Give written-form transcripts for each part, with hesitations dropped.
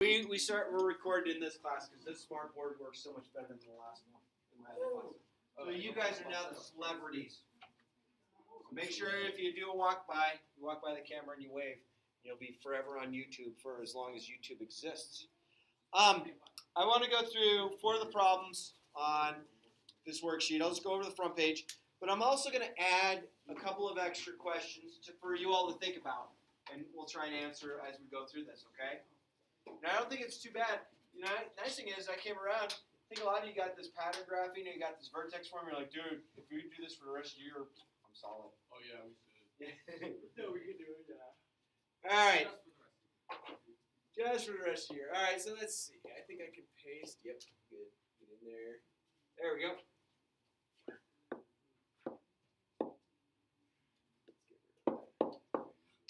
We're recording in this class because this smart board works so much better than the last one in my other class. So you guys are now the celebrities. So make sure if you do a walk by, you walk by the camera and you wave. You'll be forever on YouTube for as long as YouTube exists. I want to go through 4 of the problems on this worksheet. I'll just go over to the front page. But I'm also going to add a couple of extra questions for you all to think about. And we'll try and answer as we go through this, okay? Now, I don't think it's too bad. You know, nice thing is I came around. I think a lot of you got this pattern graphing and you got this vertex form. You're like, dude, if we do this for the rest of the year, I'm solid. Oh, yeah, we should. No, we can do it, yeah. All right. Just for the rest of the year. All right, so let's see. I think I can paste. Yep, good. Get in there. There we go.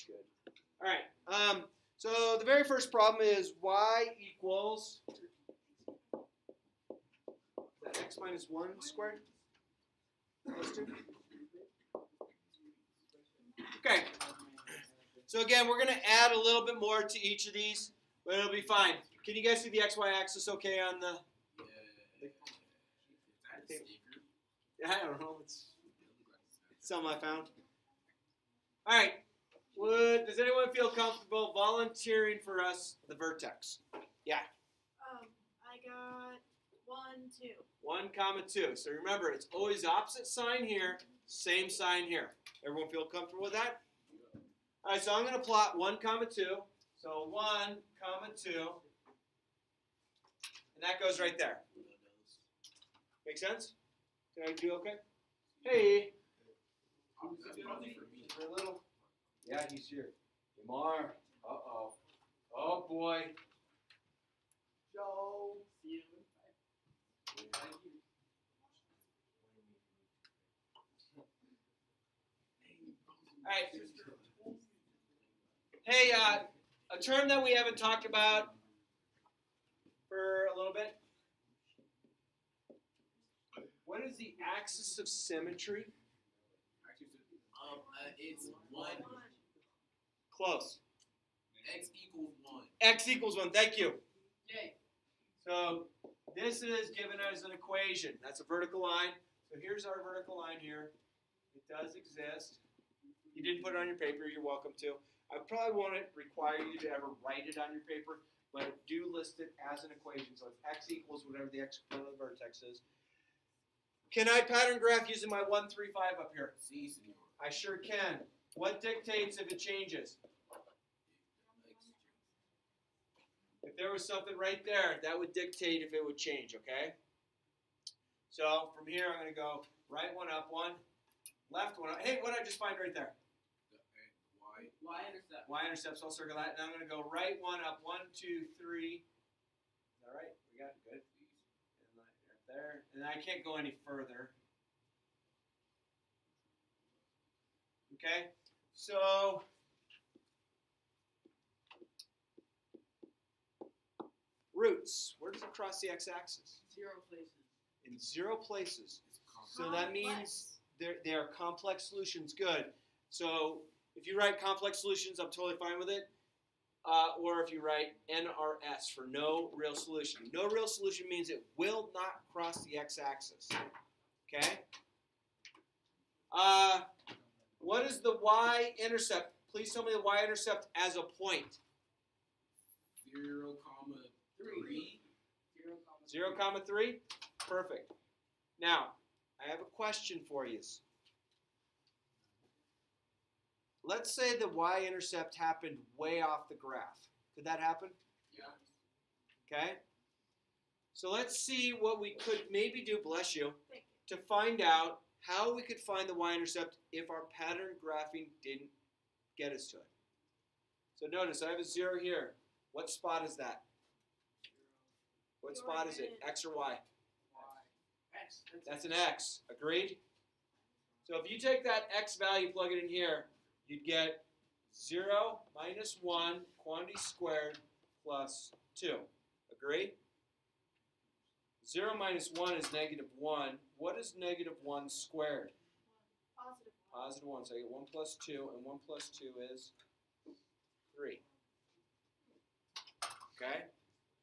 Good. All right. So the very first problem is y equals, is that x minus 1 squared? Plus 2? Okay. So again, we're going to add a little bit more to each of these, but it'll be fine. Can you guys see the xy axis okay on the? Yeah, I don't know. It's something I found. All right. Does anyone feel comfortable volunteering for us the vertex? Yeah. I got 1, 2. 1, 2. So remember, it's always opposite sign here, same sign here. Everyone feel comfortable with that? All right, so I'm going to plot 1, 2. So 1, 2. And that goes right there. Make sense? Did I do okay? Hey. For a little. Yeah, he's here. Lamar. Uh-oh. Oh, boy. Joe. See you. All right. Hey, a term that we haven't talked about for a little bit. What is the axis of symmetry? It's 1. Close. X equals 1. X equals 1. Thank you. Yay. So this is given as an equation. That's a vertical line. So here's our vertical line here. It does exist. You didn't put it on your paper. You're welcome to. I probably won't require you to ever write it on your paper, but I do list it as an equation. So it's x equals whatever the x component of the vertex is. Can I pattern graph using my 1, 3, 5 up here? Si, senor. I sure can. What dictates if it changes? If there was something right there, that would dictate if it would change, okay? So from here, I'm going to go right one up, 1, left one up. Hey, what did I just find right there? Y-intercept. Y-intercept, so I'll circle that. And I'm going to go right one up, 1, 2, 3. Is that right? We got it. Good. And right there. And I can't go any further. Okay? So roots. Where does it cross the x-axis? 0 places. In 0 places. So that means they are complex solutions. Good. So if you write complex solutions, I'm totally fine with it. Or if you write NRS for no real solution. No real solution means it will not cross the x-axis. Okay? What is the y-intercept? Please tell me the y-intercept as a point. 0, 3. 0, 3? Perfect. Now, I have a question for you. Let's say the y-intercept happened way off the graph. Could that happen? Yeah. Okay. So let's see what we could maybe do, bless you, to find out how we could find the y-intercept if our pattern graphing didn't get us to it. So notice I have a 0 here. What spot is that? What spot is it? X or Y? X. That's an X. Agreed? So if you take that X value, plug it in here, you'd get 0 minus 1 quantity squared plus 2. Agree? 0 minus 1 is negative 1. What is negative 1 squared? Positive 1. Positive 1. So I get 1 plus 2, and 1 plus 2 is 3. Okay?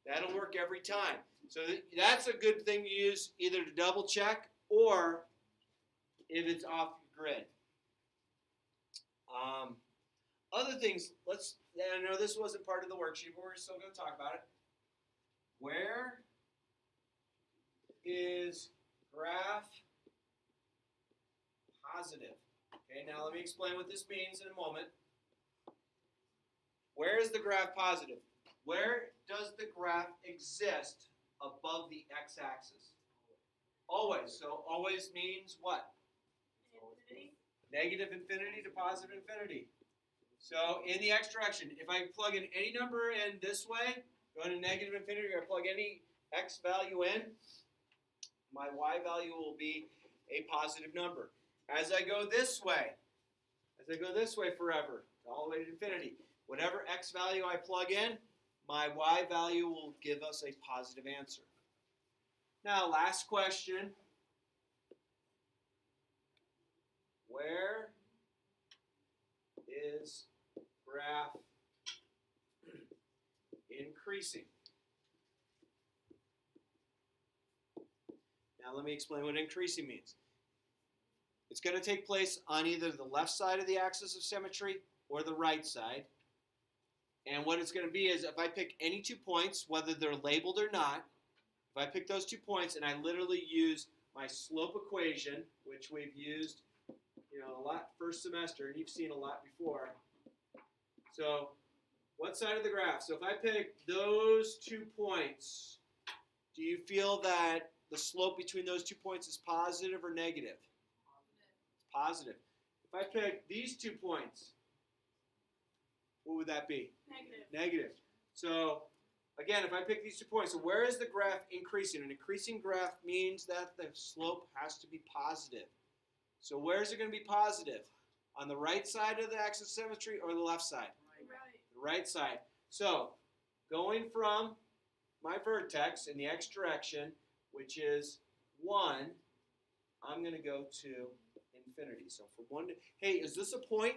That'll work every time. So that's a good thing to use either to double check or if it's off grid. Other things, I know this wasn't part of the worksheet, but we're still going to talk about it. Where is graph positive? Okay, now let me explain what this means in a moment. Where is the graph positive? Where does the graph exist above the x-axis? Always. So always means what? Infinity. Negative infinity to positive infinity. So in the x direction, if I plug in any number in this way, going to negative infinity, or I plug any x value in, my y value will be a positive number. As I go this way forever, all the way to infinity, whatever x value I plug in, my y value will give us a positive answer. Now, last question. Where is graph increasing? Now let me explain what increasing means. It's going to take place on either the left side of the axis of symmetry or the right side. And what it's going to be is if I pick any 2 points, whether they're labeled or not, if I pick those 2 points and I literally use my slope equation, which we've used a lot first semester, and you've seen a lot before. So, what side of the graph? So if I pick those 2 points, do you feel that the slope between those 2 points is positive or negative? Positive. If I pick these 2 points, what would that be? Negative. Negative. So, again, if I pick these 2 points, so where is the graph increasing? An increasing graph means that the slope has to be positive. So where is it going to be positive? On the right side of the axis of symmetry or the left side? Right. The right side. So going from my vertex in the x direction, which is 1, I'm going to go to infinity. So from 1 to... Hey, is this a point?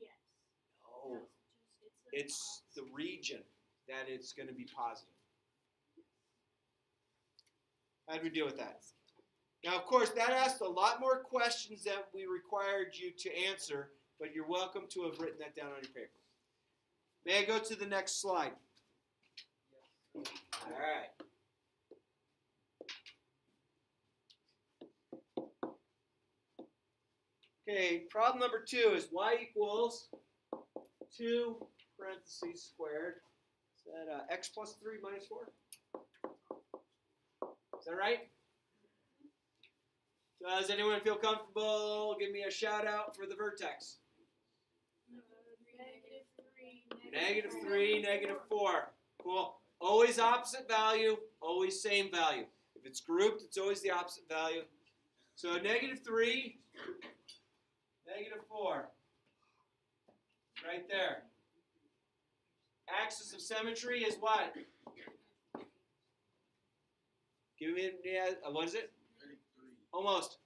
Yes. No. No, It's the region that it's going to be positive. How do we deal with that? Now, of course, that asked a lot more questions than we required you to answer, but you're welcome to have written that down on your paper. May I go to the next slide? All right. Okay, problem number 2 is y equals 2 parentheses squared. Is that x plus 3 minus 4? Is that right? Does anyone feel comfortable? Give me a shout out for the vertex. Negative 3. Negative 3, negative 4. Cool. Always opposite value, always same value. If it's grouped, it's always the opposite value. So negative 3, negative 4. Right there. Axis of symmetry is what? Give me, what is it? Almost.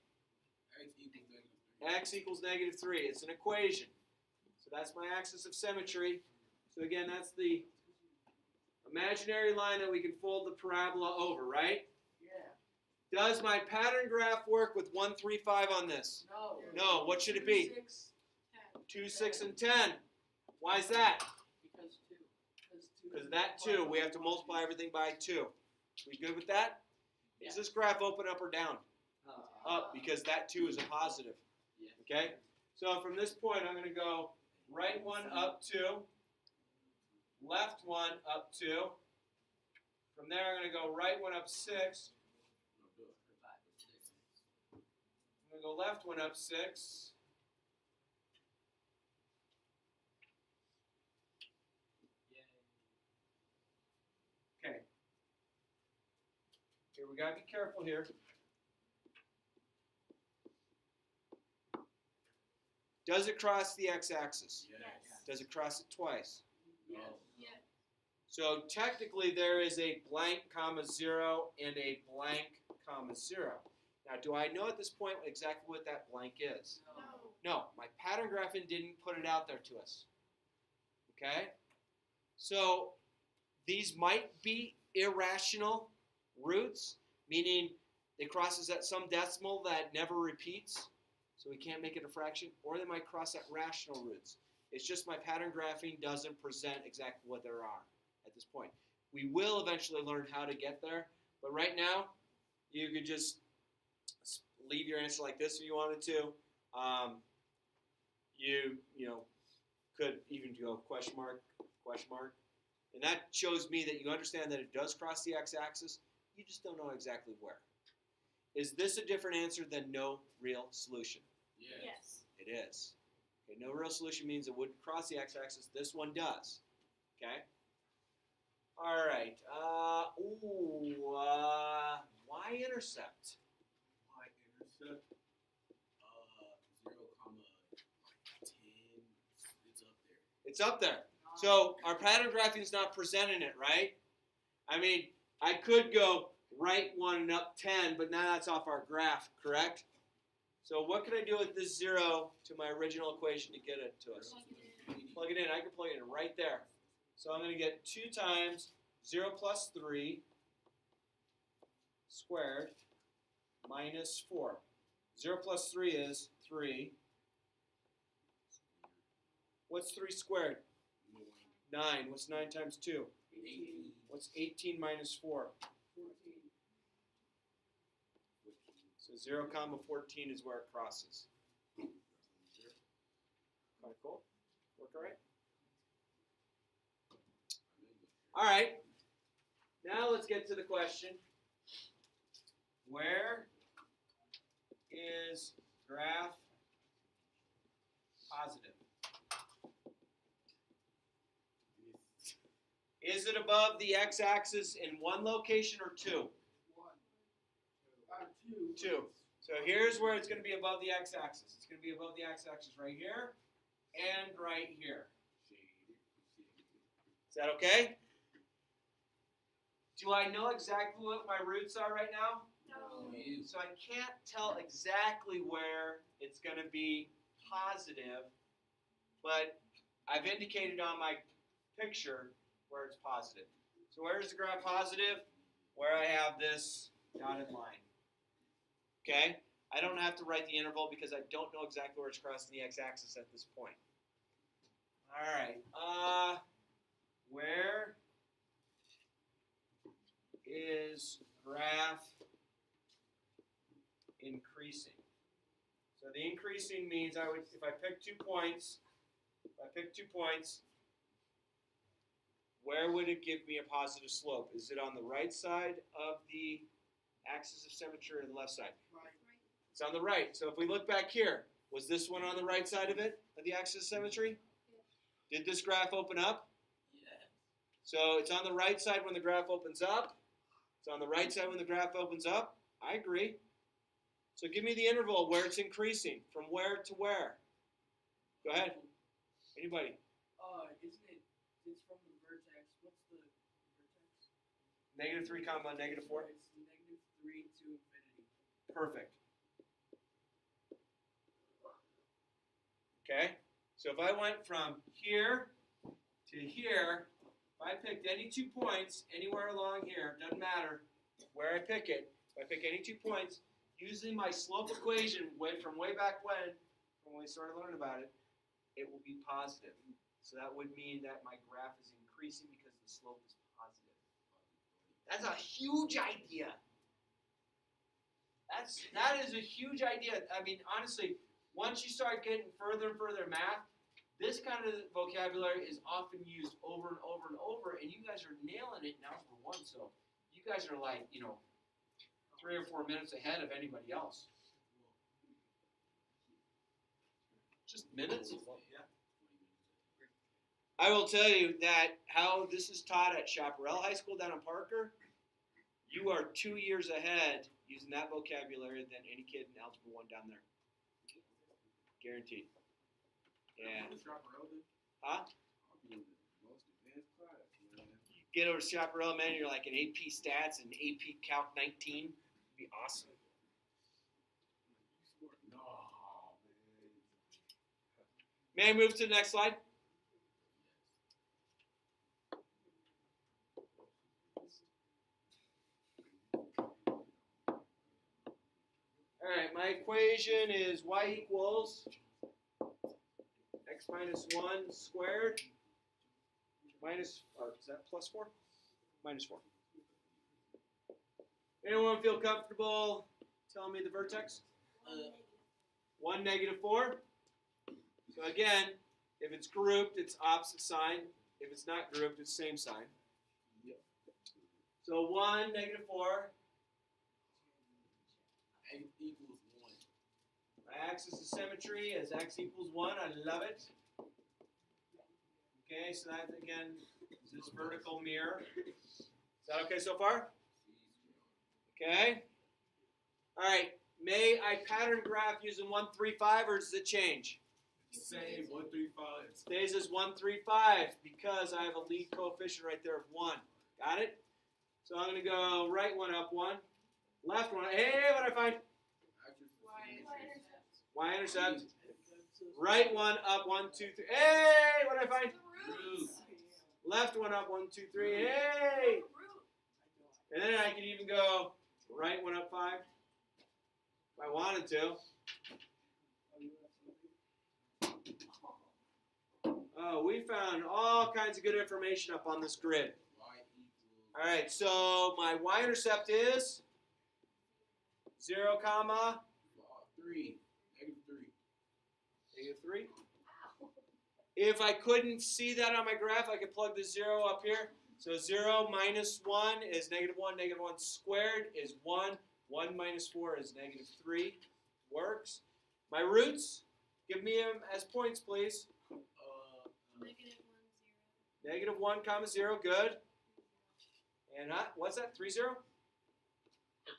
X equals negative 3. It's an equation. So that's my axis of symmetry. So again, that's the imaginary line that we can fold the parabola over, right? Yeah. Does my pattern graph work with 1, 3, 5 on this? No. No. What should it be? 6. 2, 6, and 10. Why is that? Because 2. Because that 2, we have to multiply everything by 2. We good with that? Does this graph open up or down? Up, because that 2 is a positive. Yeah. Okay? So from this point, I'm going to go right 1 up 2, left 1 up 2. From there, I'm going to go right 1 up 6. I'm going to go left 1 up 6. Okay. Here, we got to be careful here. Does it cross the x-axis? Yes. Does it cross it twice? Yes. Yes. So technically there is a blank comma 0 and a blank comma 0. Now do I know at this point exactly what that blank is? No. No, my pattern graphing didn't put it out there to us. Okay? So these might be irrational roots, meaning it crosses at some decimal that never repeats, so we can't make it a fraction, or they might cross at rational roots. It's just my pattern graphing doesn't present exactly what there are at this point. We will eventually learn how to get there, but right now, you could just leave your answer like this if you wanted to. You know, could even go question mark, and that shows me that you understand that it does cross the x-axis. You just don't know exactly where. Is this a different answer than no real solution? Yes. It is. Okay, no real solution means it wouldn't cross the x-axis. This one does. Okay. All right. Y-intercept. Y-intercept. 0, 10. It's up there. It's up there. So our pattern graphing is not presenting it, right? I mean, I could go right 1 and up 10, but now that's off our graph, correct? So what can I do with this 0 to my original equation to get it to us? Plug it in. I can plug it in right there. So I'm going to get 2 times 0 plus 3 squared minus 4. 0 plus 3 is 3. What's 3 squared? 9. What's 9 times 2? 18. What's 18 minus 4? 14. So 0, 14 is where it crosses. Kind of cool. Work all right? All right. Now let's get to the question. Where is graph positive? Is it above the x-axis in one location or 2? 2. 2. So here's where it's going to be above the x-axis. It's going to be above the x-axis right here and right here. Is that okay? Do I know exactly what my roots are right now? No. So I can't tell exactly where it's going to be positive, but I've indicated on my picture where it's positive. So where is the graph positive? Where I have this dotted line. Okay? I don't have to write the interval because I don't know exactly where it's crossing the x-axis at this point. All right. Where is graph increasing? So the increasing means I would, if I pick 2 points, where would it give me a positive slope? Is it on the right side of the axis of symmetry or the left side? Right. It's on the right. So if we look back here, was this one on the right side of it, of the axis of symmetry? Did this graph open up? Yeah. So it's on the right side when the graph opens up. It's on the right side when the graph opens up. I agree. So give me the interval where it's increasing. From where to where? Go ahead. Anybody? Isn't it? It's from the vertex. What's the vertex? -3 comma -4. It's -3 to infinity. Perfect. Okay? So if I went from here to here, if I picked any 2 points anywhere along here, doesn't matter where I pick it, if I pick any 2 points, using my slope equation from way back when we started learning about it, it will be positive. So that would mean that my graph is increasing because the slope is positive. That's a huge idea. That is a huge idea. I mean, honestly, once you start getting further and further in math, this kind of vocabulary is often used over and over and over, and you guys are nailing it now for one. So you guys are like, 3 or 4 minutes ahead of anybody else. Just minutes? Yeah. I will tell you that how this is taught at Chaparral High School down in Parker, you are 2 years ahead using that vocabulary than any kid in Algebra 1 down there. Guaranteed. Yeah. Huh? You get over to Chaparral, man, you're like an AP Stats and AP Calc 19. It'd be awesome. May I move to the next slide? My equation is y equals x minus 1 squared minus, or is that plus 4? Minus 4. Anyone feel comfortable telling me the vertex? 1, negative 4. So again, if it's grouped, it's opposite sign. If it's not grouped, it's same sign. So 1, negative 4. X equals 1. My axis of symmetry is x equals 1. I love it. Okay, so that again is this vertical mirror. Is that okay so far? Okay. All right. May I pattern graph using 1, 3, 5, or does it change? Same, 1, 3, 5. It stays as 1, 3, 5 because I have a lead coefficient right there of 1. Got it? So I'm going to go right one up 1, left one. Hey, what did I find? Y-intercept. Right one up 1, 2, 3. Hey, what did I find? Left one up 1, 2, 3. Hey. And then I can even go right one up 5 if I wanted to. Oh, we found all kinds of good information up on this grid. All right, so my y-intercept is 0, comma 3. Negative 3. negative 3. If I couldn't see that on my graph, I could plug the 0 up here. So 0 minus 1 is negative 1. Negative 1 squared is 1. 1 minus 4 is negative 3. Works. My roots, give me them as points, please. Negative 1, comma 0. Good. And what's that? 3, 0? Or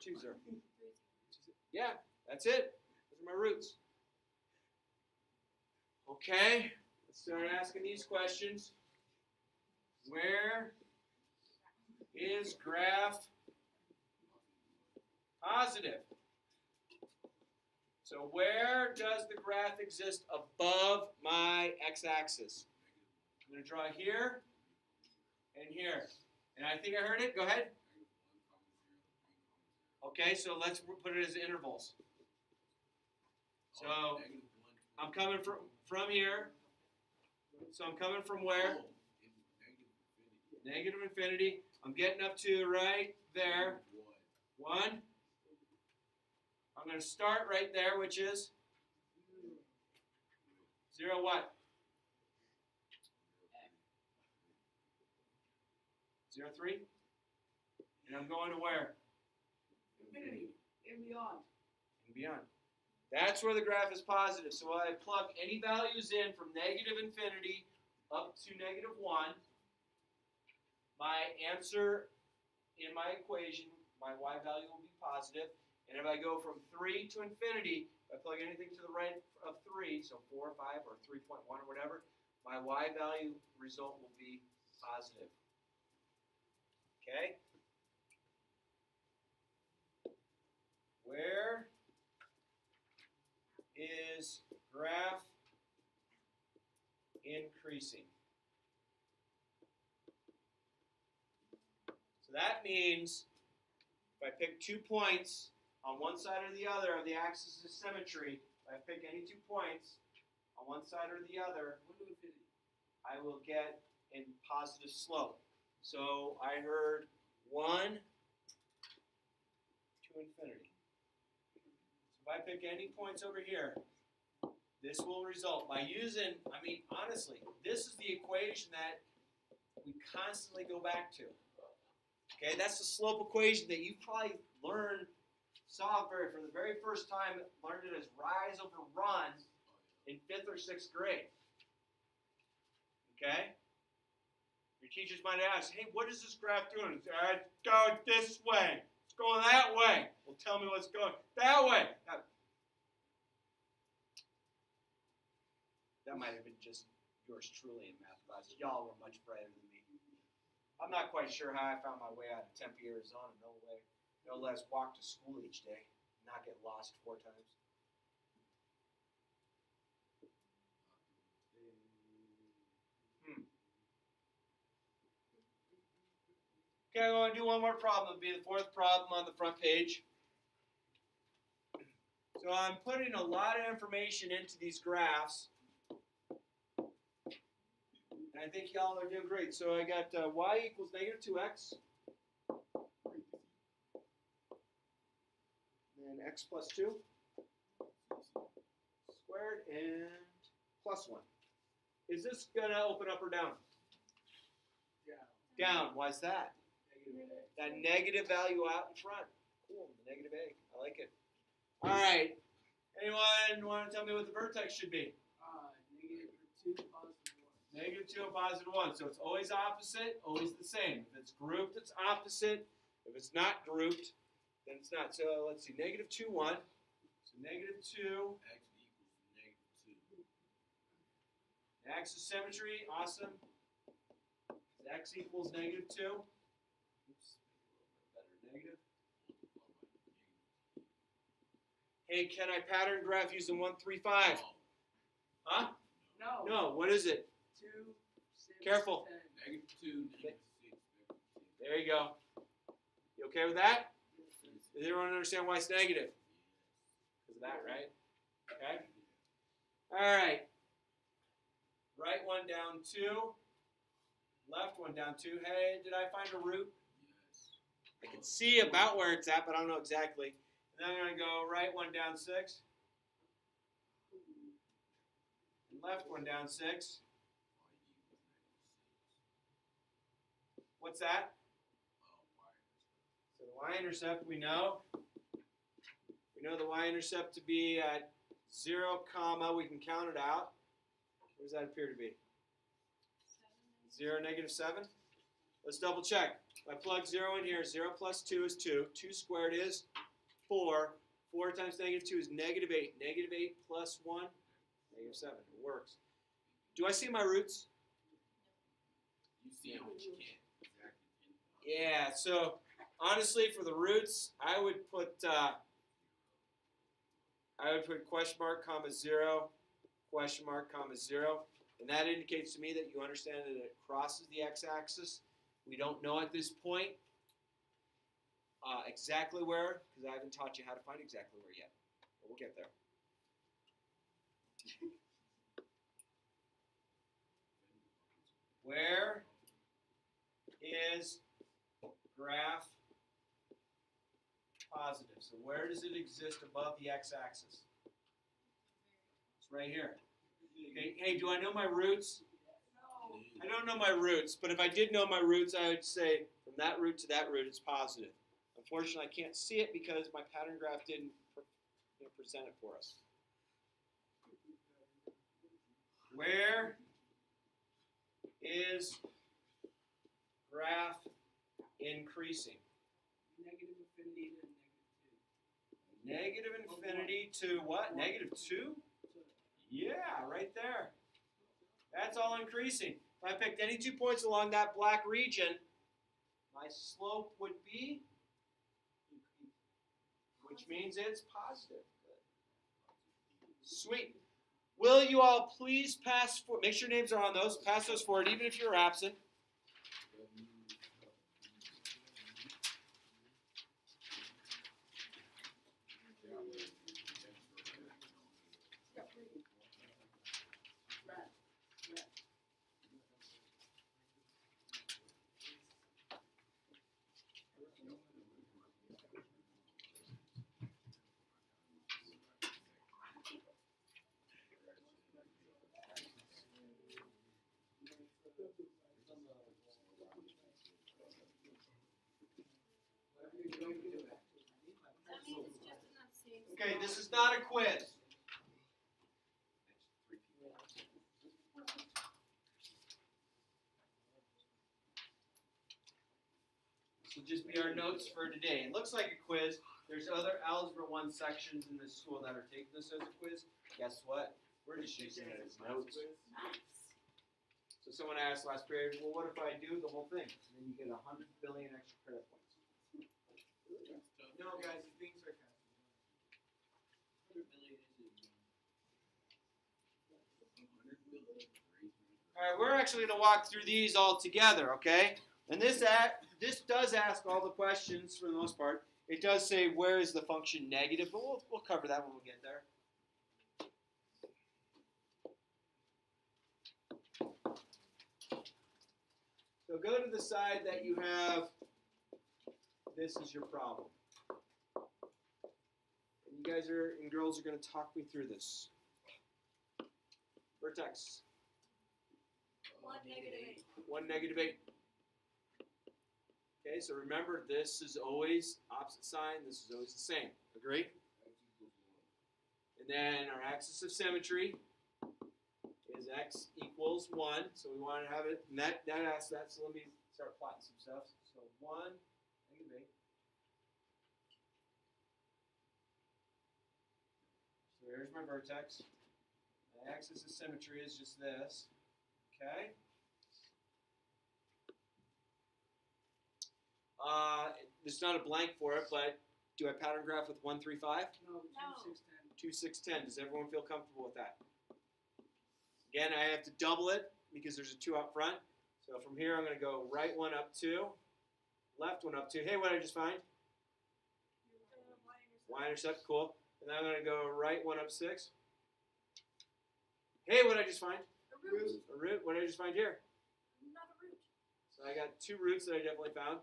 2, 0? Yeah, that's it. Those are my roots. Okay. Let's start asking these questions. Where is graph positive? So where does the graph exist above my x-axis? I'm going to draw here and here. And I think I heard it. Go ahead. Okay, so let's put it as intervals. So I'm coming from here. So I'm coming from where? Negative infinity. I'm getting up to right there. 1. I'm going to start right there, which is 0 what? 0, 3. And I'm going to where? Infinity. And beyond. And beyond. That's where the graph is positive. So I plug any values in from negative infinity up to negative 1. My answer in my equation, my y value will be positive. And if I go from 3 to infinity, if I plug anything to the right of 3, so 4, 5, or 3.1 or whatever, my y value result will be positive. Okay? Where is graph increasing? So that means if I pick 2 points on one side or the other of the axis of symmetry, if I pick any 2 points on one side or the other, I will get a positive slope. So I heard 1 to infinity. So if I pick any points over here, this will result by using, honestly, this is the equation that we constantly go back to. Okay, that's the slope equation that you probably saw for the very first time, learned it as rise over run in 5th or 6th grade. Okay? Your teachers might ask, hey, what is this graph doing? It's going this way. It's going that way. Well, tell me what's going that way. That might have been just yours truly in math class. Y'all were much brighter than me. I'm not quite sure how I found my way out of Tempe, Arizona. No less walk to school each day, not get lost 4 times. Okay, I'm going to do one more problem. It'll be the 4th problem on the front page. So I'm putting a lot of information into these graphs. And I think y'all are doing great. So I got y equals negative 2x. And x plus 2 squared and plus 1. Is this going to open up or down? Down. Why is that? That negative value out in front. Cool. The negative a. I like it. All right. Anyone want to tell me what the vertex should be? -2, +1. Negative 2 and positive 1. So it's always opposite, always the same. If it's grouped, it's opposite. If it's not grouped, then it's not. So let's see. Negative 2, 1. So negative 2. X equals -2. Axis symmetry. Awesome. X equals negative 2. Oops. Better. Negative. Hey, can I pattern graph using 1, 3, 5? Huh? No. No. What is it? 2, 6, Careful. 10. -2, -6, -10. There you go. You okay with that? Does everyone understand why it's negative? Because of that, right? Okay. All right. Right one down 2. Left one down 2. Hey, did I find a root? Yes. I can see about where it's at, but I don't know exactly. And then I'm going to go right one down 6. And left one down 6. What's that? So the y-intercept we know. We know the y-intercept to be at 0, comma. We can count it out. What does that appear to be? 0, -7. Let's double check. If I plug 0 in here, 0 plus 2 is 2. 2 squared is 4. 4 times -2 is -8. -8 plus 1, -7. It works. Do I see my roots? You see them, but you can't exactly pinpoint. Yeah, so honestly, for the roots, I would put question mark, comma 0, question mark, comma 0. And that indicates to me that you understand that it crosses the x-axis. We don't know at this point exactly where, because I haven't taught you how to find exactly where yet. But we'll get there. Where is graph positive? So where does it exist above the x-axis? It's right here. Okay. Hey, do I know my roots? I don't know my roots, but if I did know my roots, I would say from that root to that root, it's positive. Unfortunately, I can't see it because my pattern graph didn't present it for us. Where is graph increasing? -infinity to Negative infinity to what? -2? Yeah, right there. That's all increasing. If I picked any 2 points along that black region, my slope would be, which means it's positive. Sweet. Will you all please pass forward, make sure names are on those, pass those forward even if you're absent. Okay, this is not a quiz. This will just be our notes for today. It looks like a quiz. There's other Algebra 1 sections in this school that are taking this as a quiz. Guess what? We're just using it as notes. So someone asked last period, well, what if I do the whole thing? And then you get 100 billion extra credit points. No, guys, you're being sarcastic. 100 billion is All right, we're actually going to walk through these all together, okay? And this this does ask all the questions for the most part. It does say where is the function negative, but we'll cover that when we get there. So go to the side that you have, this is your problem. And you guys and girls are going to talk me through this. Vertex. 1, -8. 1, -8. Okay, so remember, this is always opposite sign. This is always the same. Agree? And then our axis of symmetry is x equals 1. So we want to have it, and that asks that. So let me start plotting some stuff. So 1, -8. So here's my vertex. My axis of symmetry is just this. Okay? There's not a blank for it, but do I pattern graph with 1, 3, 5? No, 2, No. 6, 10. 2, 6, 10. Does everyone feel comfortable with that? Again, I have to double it because there's a 2 up front. So from here, I'm going to go right 1 up 2, left 1 up 2. Hey, what did I just find? Y-intercept, cool. And then I'm going to go right 1 up 6. Hey, what did I just find? A root. A root. What did I just find here? Another root. So I got 2 roots that I definitely found.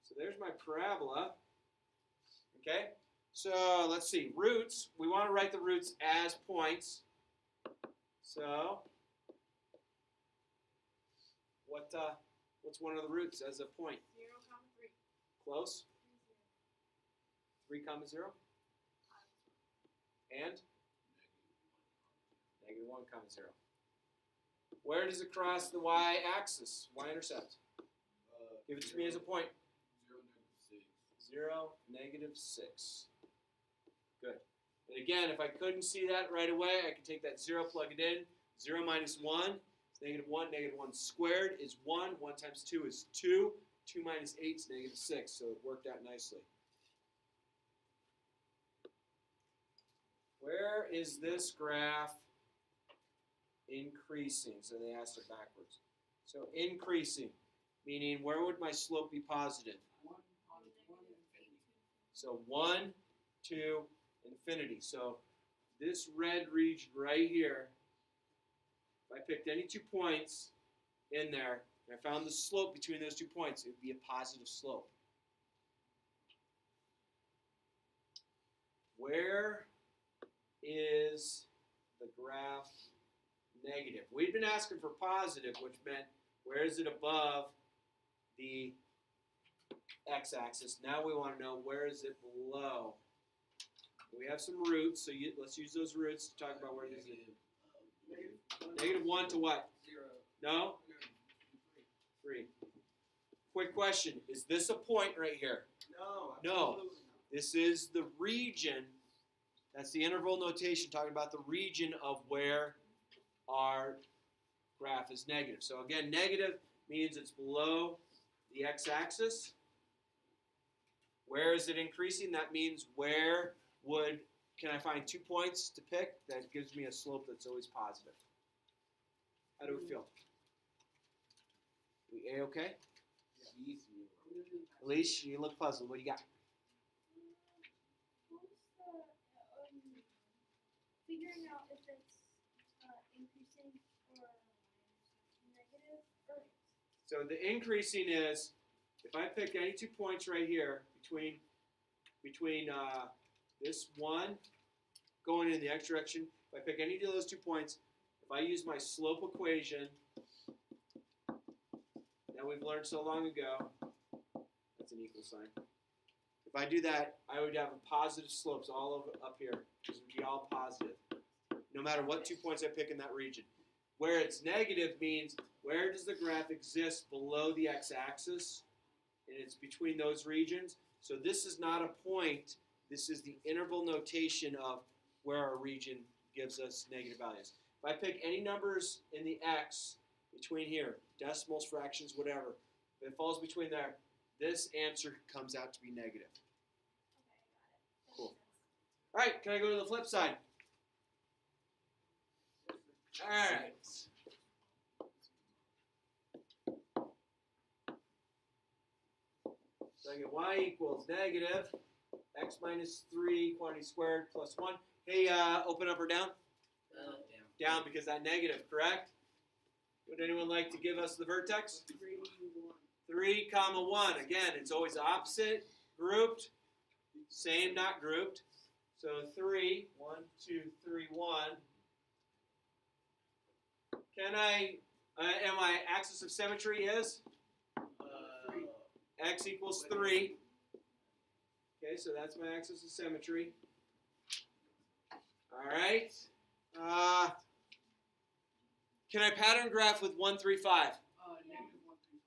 So there's my parabola. Okay? So let's see. Roots, we want to write the roots as points. So what's one of the roots as a point? 0, 3. Close? 3, 0. And? -1, 0. Where does it cross the y-axis? Y-intercept. Give it to me as a point. 0, -6. Good. And again, if I couldn't see that right away, I could take that 0, plug it in. 0 minus 1 is -1. -1 squared is 1. 1 times 2 is 2. 2 minus 8 is -6. So it worked out nicely. Where is this graph increasing? So they asked it backwards. So increasing, meaning where would my slope be positive? 1 on 1 infinity. So 1, 2, infinity. So this red region right here, if I picked any 2 points in there, and I found the slope between those 2 points, it would be a positive slope. Where is the graph negative? We've been asking for positive, which meant where is it above the x-axis? Now we want to know where is it below. We have some roots, so let's use those roots to talk about where this is. -1 to what? 0. No? 3. Quick question. Is this a point right here? No. No. Absolutely not. This is the region. That's the interval notation talking about the region of where our graph is negative. So again, negative means it's below the x-axis. Where is it increasing? That means can I find 2 points to pick? That gives me a slope that's always positive. How do we feel? We A-okay? Elise, you look puzzled. What do you got? What was the figuring out if it's increasing or negative or So the increasing is, if I pick any 2 points right here between this one going in the x direction, if I pick any of those 2 points, if I use my slope equation that we've learned so long ago, that's an equal sign. If I do that, I would have positive slopes all over up here. This would be all positive, no matter what 2 points I pick in that region. Where it's negative means where does the graph exist below the x-axis, and it's between those regions. So this is not a point. This is the interval notation of where our region gives us negative values. If I pick any numbers in the x between here, decimals, fractions, whatever, if it falls between there, this answer comes out to be negative. Cool. All right, can I go to the flip side? All right. So I get y equals negative x minus 3 quantity squared plus 1. Hey, open up or down? Down. Down because that negative, correct? Would anyone like to give us the vertex? 3, 1. 3, comma 1. Again, it's always opposite, grouped, same, not grouped. So 3, 1, 2, 3, 1. Can I, and my axis of symmetry is? X equals 3. Okay, so that's my axis of symmetry. All right. Can I pattern graph with 1, 3, 5? Negative 1, 3,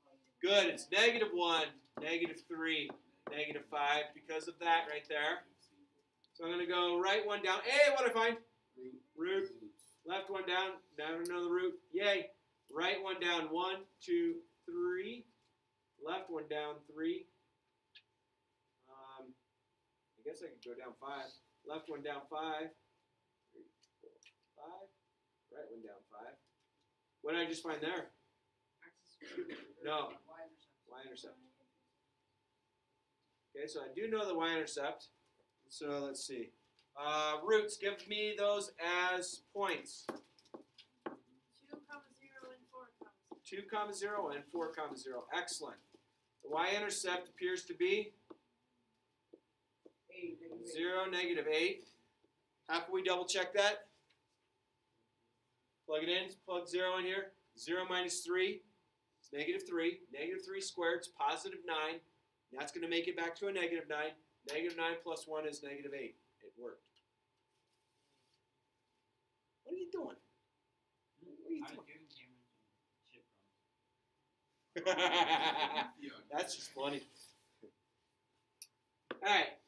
5. Good. It's negative 1, negative 3, negative 5 because of that right there. So I'm going to go right one down. Hey, what do I find? Root. Left one down. Down another root. Yay. Right one down. 1, 2, 3. Left one down. 3. I guess I could go down 5. Left one down 5. 3, 4, 5. Right one down 5. What did I just find there? No. Y-intercept. Okay, so I do know the Y-intercept. So let's see. Roots, give me those as points. 2, 0, and 4, 2, 0, and 4, 0. Excellent. The Y-intercept appears to be 0, negative 8. How can we double check that? Plug it in. Plug 0 in here. 0 minus 3 is negative 3. Negative 3 squared is positive 9. That's going to make it back to a negative 9. Negative 9 plus 1 is negative 8. It worked. What are you doing? What are you doing? That's just funny. All right.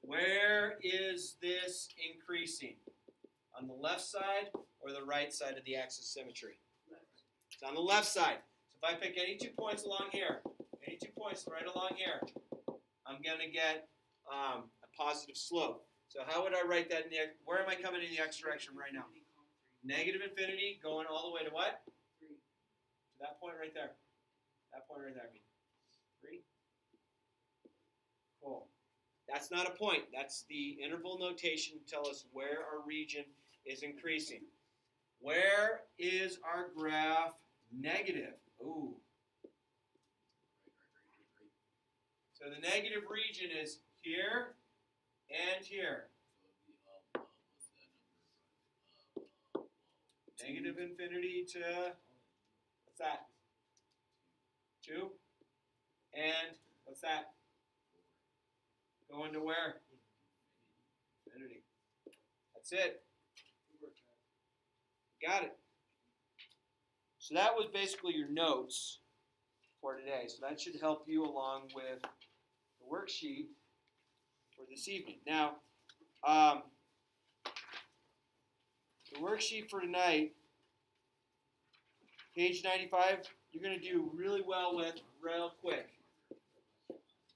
Where is this increasing? On the left side or the right side of the axis of symmetry? It's on the left side. So if I pick any 2 points along here, any 2 points right along here, I'm going to get a positive slope. So how would I write that in the, where am I coming in the x direction right now? Negative infinity going all the way to what? 3. To that point right there. That point right there, I mean. 3. Cool. That's not a point. That's the interval notation to tell us where our region is increasing. Where is our graph negative? Ooh. So the negative region is here and here. Negative infinity to, what's that? 2. And what's that? Going to where? Infinity. That's it. Got it. So that was basically your notes for today. So that should help you along with the worksheet for this evening. Now, the worksheet for tonight, page 95, you're going to do really well with real quick.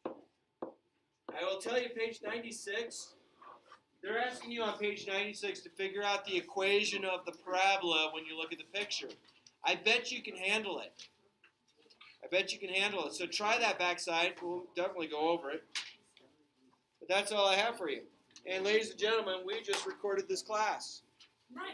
I will tell you, page 96, they're asking you on page 96 to figure out the equation of the parabola when you look at the picture. I bet you can handle it. I bet you can handle it. So try that backside. We'll definitely go over it. But that's all I have for you. And ladies and gentlemen, we just recorded this class. Nice.